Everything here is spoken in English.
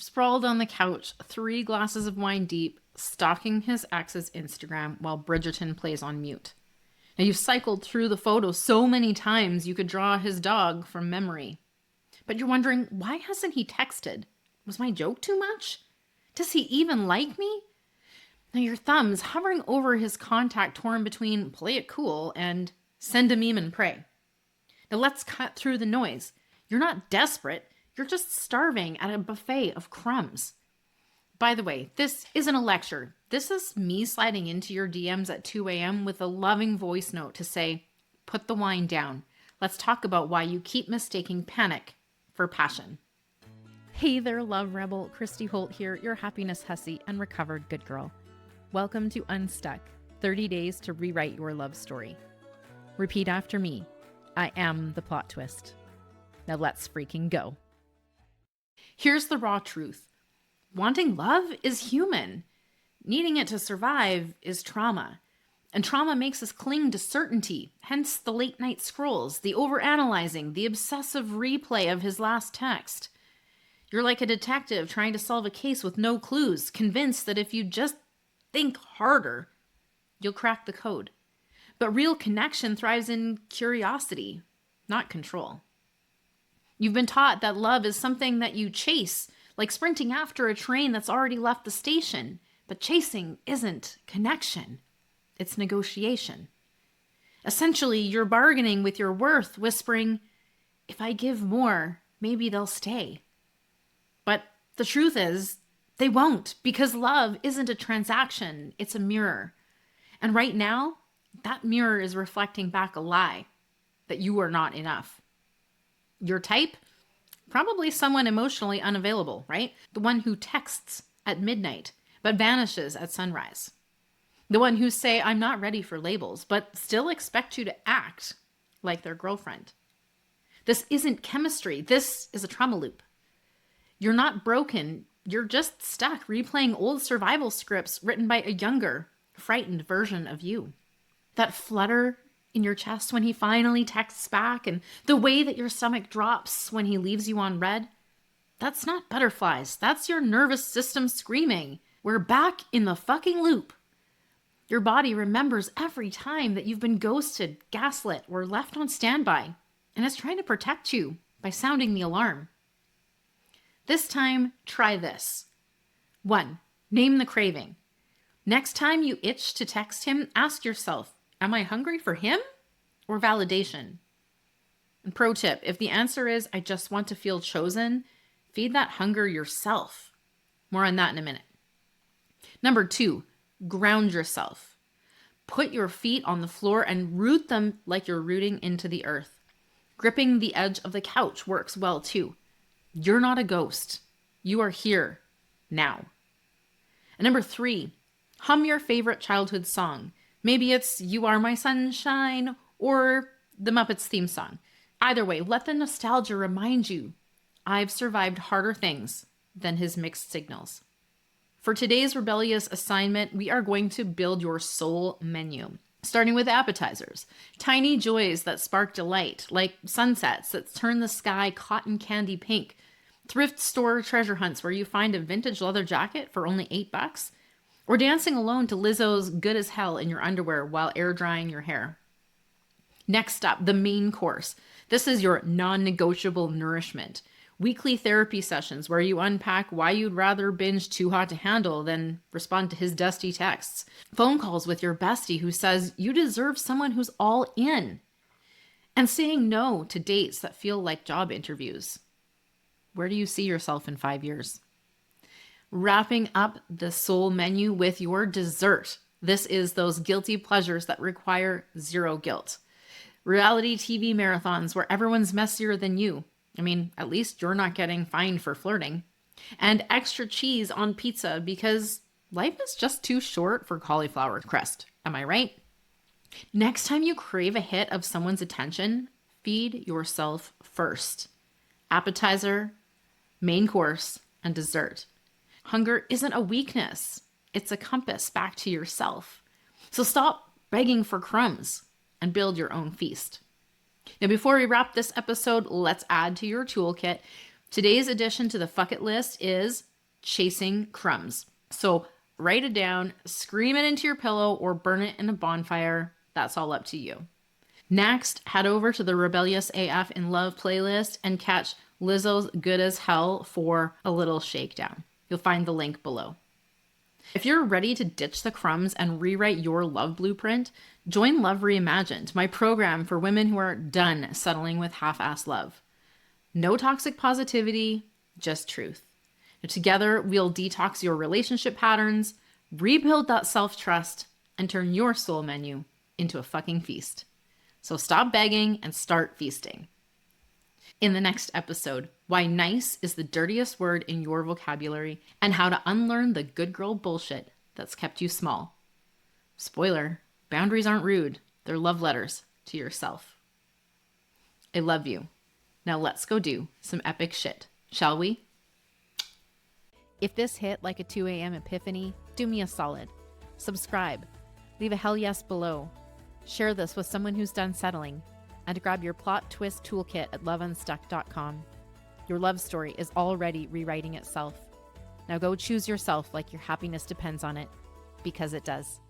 sprawled on the couch, 3 glasses of wine deep, stalking his ex's Instagram while Bridgerton plays on mute. Now, you've cycled through the photos so many times you could draw his dog from memory. But you're wondering, why hasn't he texted? Was my joke too much? Does he even like me? Now, your thumb's hovering over his contact torn between play it cool and send a meme and pray. Now, let's cut through the noise. You're not desperate. You're just starving at a buffet of crumbs. By the way, this isn't a lecture. This is me sliding into your DMs at 2 a.m. with a loving voice note to say, put the wine down. Let's talk about why you keep mistaking panic for passion. Hey there, love rebel. Christy Holt here, your happiness hussy and recovered good girl. Welcome to Unstuck, 30 days to rewrite your love story. Repeat after me. I am the plot twist. Now let's freaking go. Here's the raw truth. Wanting love is human. Needing it to survive is trauma. And trauma makes us cling to certainty, hence the late night scrolls, the overanalyzing, the obsessive replay of his last text. You're like a detective trying to solve a case with no clues, convinced that if you just think harder, you'll crack the code. But real connection thrives in curiosity, not control. You've been taught that love is something that you chase, like sprinting after a train that's already left the station. But chasing isn't connection. It's negotiation. Essentially, you're bargaining with your worth, whispering, if I give more, maybe they'll stay. But the truth is, they won't, because love isn't a transaction, it's a mirror. And right now, that mirror is reflecting back a lie, that you are not enough. Your type? Probably someone emotionally unavailable, right? The one who texts at midnight, but vanishes at sunrise. The one who say, I'm not ready for labels, but still expect you to act like their girlfriend. This isn't chemistry. This is a trauma loop. You're not broken. You're just stuck replaying old survival scripts written by a younger, frightened version of you. That flutter in your chest when he finally texts back, and the way that your stomach drops when he leaves you on red, that's not butterflies. That's your nervous system screaming. We're back in the fucking loop. Your body remembers every time that you've been ghosted, gaslit, or left on standby, and it's trying to protect you by sounding the alarm. This time, try this. 1. Name the craving. Next time you itch to text him, ask yourself, am I hungry for him or validation? And pro tip, if the answer is, I just want to feel chosen, feed that hunger yourself. More on that in a minute. Number 2, ground yourself. Put your feet on the floor and root them like you're rooting into the earth. Gripping the edge of the couch works well too. You're not a ghost. You are here now. And number 3, hum your favorite childhood song. Maybe it's You Are My Sunshine or the Muppets theme song. Either way, let the nostalgia remind you, I've survived harder things than his mixed signals. For today's rebellious assignment, we are going to build your soul menu, starting with appetizers. Tiny joys that spark delight, like sunsets that turn the sky cotton candy pink, thrift store treasure hunts where you find a vintage leather jacket for only $8, or dancing alone to Lizzo's Good as Hell in your underwear while air drying your hair. Next up, the main course. This is your non-negotiable nourishment. Weekly therapy sessions where you unpack why you'd rather binge Too Hot to Handle than respond to his dusty texts. Phone calls with your bestie who says you deserve someone who's all in. And saying no to dates that feel like job interviews. Where do you see yourself in 5 years? Wrapping up the soul menu with your dessert. This is those guilty pleasures that require zero guilt. Reality TV marathons where everyone's messier than you. I mean, at least you're not getting fined for flirting. And extra cheese on pizza because life is just too short for cauliflower crust. Am I right? Next time you crave a hit of someone's attention, feed yourself first. Appetizer, main course, and dessert. Hunger isn't a weakness. It's a compass back to yourself. So stop begging for crumbs and build your own feast. Now, before we wrap this episode, let's add to your toolkit. Today's addition to the fuck it list is chasing crumbs. So write it down, scream it into your pillow, or burn it in a bonfire. That's all up to you. Next, head over to the Rebellious AF in Love playlist and catch Lizzo's Good as Hell for a little shakedown. You'll find the link below. If you're ready to ditch the crumbs and rewrite your love blueprint, join Love Reimagined, my program for women who are done settling with half-assed love. No toxic positivity, just truth. Together, we'll detox your relationship patterns, rebuild that self-trust, and turn your soul menu into a fucking feast. So stop begging and start feasting. In the next episode, why nice is the dirtiest word in your vocabulary and how to unlearn the good girl bullshit that's kept you small. Spoiler, boundaries aren't rude. They're love letters to yourself. I love you. Now let's go do some epic shit, shall we? If this hit like a 2 a.m. epiphany, do me a solid. Subscribe. Leave a hell yes below. Share this with someone who's done settling. And grab your plot twist toolkit at loveunstuck.com. Your love story is already rewriting itself. Now go choose yourself like your happiness depends on it, because it does.